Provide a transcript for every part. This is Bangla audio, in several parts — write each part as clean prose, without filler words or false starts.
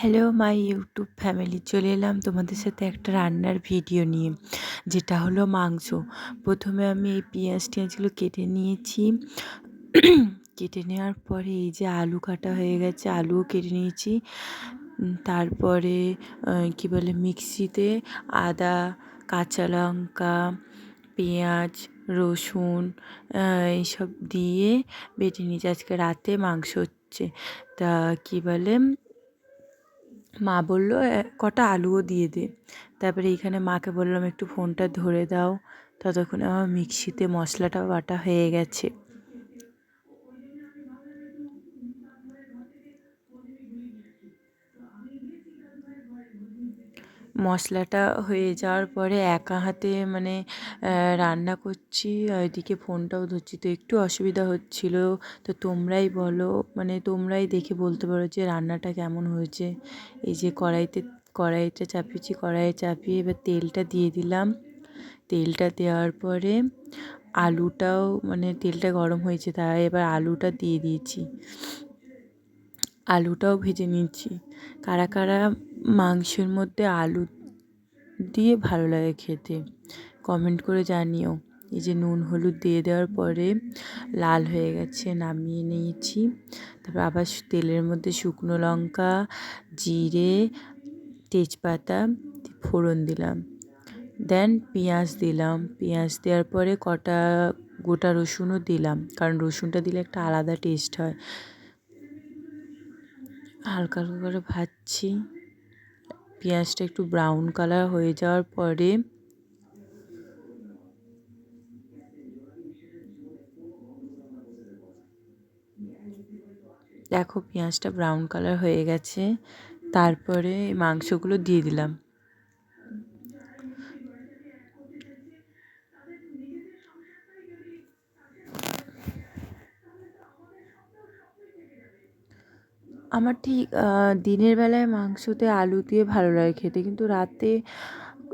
হ্যালো মাই ইউটিউব ফ্যামিলি, চলে এলাম তোমাদের সাথে একটা রান্নার ভিডিও নিয়ে, যেটা হলো মাংস। প্রথমে আমি এই পেঁয়াজগুলো কেটে নিয়েছি। কেটে নেওয়ার পরে এই যে আলু কাটা হয়ে গেছে, আলুও কেটে নিয়েছি। তারপরে কি বলে, মিক্সিতে আদা, কাঁচা লঙ্কা, পেঁয়াজ, রসুন এইসব দিয়ে বেটে নিয়েছি। আজকে রাতে মাংস হচ্ছে, তা কি বলে, মা বললো কটা আলুও দিয়ে দে। তারপরে এইখানে মাকে বললাম একটু ফোনটা ধরে দাও, ততক্ষণে আমার মিক্সিতে মশলাটা বাটা হয়ে গেছে। মশলাটা হয়ে যাওয়ার পরে একা হাতে মানে রান্না করছি, আর এদিকে ফোনটাও ধরছি, তো একটু অসুবিধা হচ্ছিল। তো তোমরাই বলো, মানে তোমরাই দেখে বলতে পারো যে রান্নাটা কেমন হয়েছে। এই যে কড়াইটা চাপিয়েছি, কড়াইয়ে চাপিয়ে এবার তেলটা দিয়ে দিলাম। তেলটা দেওয়ার পরে আলুটাও, মানে তেলটা গরম হয়েছে, তাই এবার আলুটা দিয়ে দিয়েছি। আলুটাও ভেজে নিচ্ছি। কারা কারা মাংসের মধ্যে আলু দিয়ে ভালো লাগে খেতে, কমেন্ট করে জানিও। এই যে নুন হলুদ দিয়ে দেওয়ার পরে লাল হয়ে গেছে, নামিয়ে নিয়েছি। তারপর আবার তেলের মধ্যে শুকনো লঙ্কা, জিরে, তেজপাতা ফোড়ন দিলাম। দেন পেঁয়াজ দিলাম। পেঁয়াজ দেওয়ার পরে কটা গোটা রসুনও দিলাম, কারণ রসুনটা দিলে একটা আলাদা টেস্ট হয়। হালকা হালকা করে ভাজছি। পেঁয়াজটা একটু ব্রাউন কালার হয়ে যাওয়ার পরে দেখো পেঁয়াজটা ব্রাউন কালার হয়ে গেছে, তারপরে মাংসগুলো দিয়ে দিলাম। আমার ঠিক দিনের বেলায় মাংসতে আলু দিয়ে ভালো লাগে খেতে, কিন্তু রাতে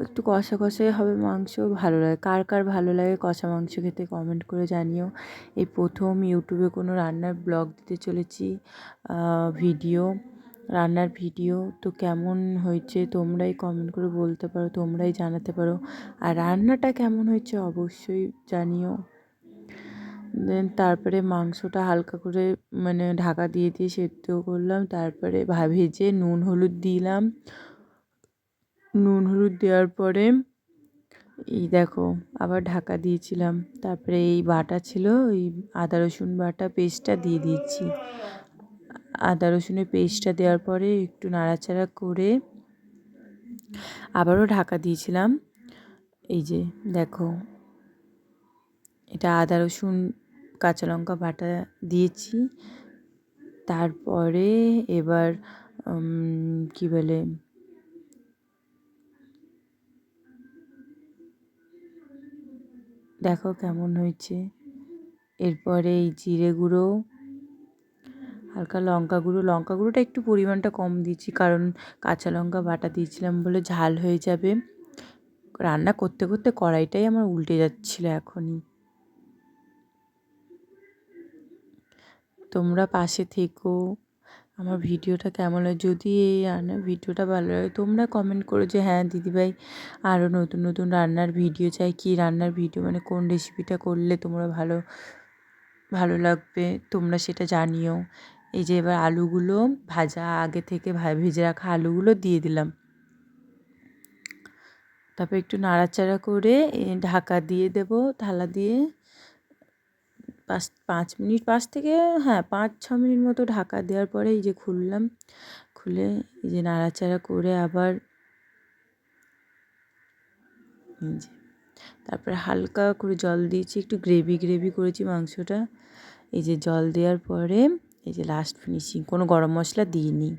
একটু কষা কষাই হবে মাংস, ভালো লাগে। কার কার ভালো লাগে কষা মাংস খেতে কমেন্ট করে জানিও। এই প্রথম ইউটিউবে কোনো রান্নার ব্লগ দিতে চলেছি, রান্নার ভিডিও। তো কেমন হয়েছে তোমরাই কমেন্ট করে বলতে পারো, তোমরাই জানাতে পারো। আর রান্নাটা কেমন হয়েছে অবশ্যই জানিও। দেন তারপরে মাংসটা হালকা করে মানে ঢাকা দিয়ে সেদ্ধ করলাম। তারপরে ভেজে নুন হলুদ দিলাম। নুন হলুদ দেওয়ার পরে এই দেখো আবার ঢাকা দিয়েছিলাম। তারপরে এই বাটা ছিল, ওই আদা রসুন বাটা পেস্টটা দিয়ে দিয়েছি। আদা রসুনের পেস্টটা দেওয়ার পরে একটু নাড়াচাড়া করে আবারও ঢাকা দিয়েছিলাম। এই যে দেখো, এটা আদা রসুন কাঁচা লঙ্কা বাটা দিয়েছি। তারপরে এবার কি বলে, দেখো কেমন হয়েছে। এরপরে এই জিরে গুঁড়ো, হালকা লঙ্কা গুঁড়োটা একটু পরিমাণটা কম দিয়েছি, কারণ কাঁচা লঙ্কা বাটা দিয়েছিলাম বলে ঝাল হয়ে যাবে। রান্না করতে করতে কড়াইটাই আমার উল্টে যাচ্ছিলো এখনই। তোমরা পাশে থেকো। আমার ভিডিওটা কেমন লাগে, যদি এই রান্নার ভিডিওটা ভালো লাগে তোমরা কমেন্ট করো যে হ্যাঁ দিদিভাই আরও নতুন নতুন রান্নার ভিডিও চাই। কী রান্নার ভিডিও, মানে কোন রেসিপিটা করলে তোমরা ভালো লাগবে তোমরা সেটা জানিও। এই যে এবার আলুগুলো ভাজা আগে থেকে ভেজে রাখা আলুগুলো দিয়ে দিলাম। তারপর একটু নাড়াচাড়া করে ঢাকা দিয়ে দেবো থালা দিয়ে। 5-6 মিনিট মতো ঢাকা দেওয়ার পরে এই যে খুলে এই যে নাড়াচাড়া করে আবার এই যে, তারপরে হালকা করে জল দিয়েছি, একটু গ্রেভি করেছি মাংসটা। এই যে জল দেওয়ার পরে এই যে লাস্ট ফিনিশিং, কোনো গরম মশলা দিইনি।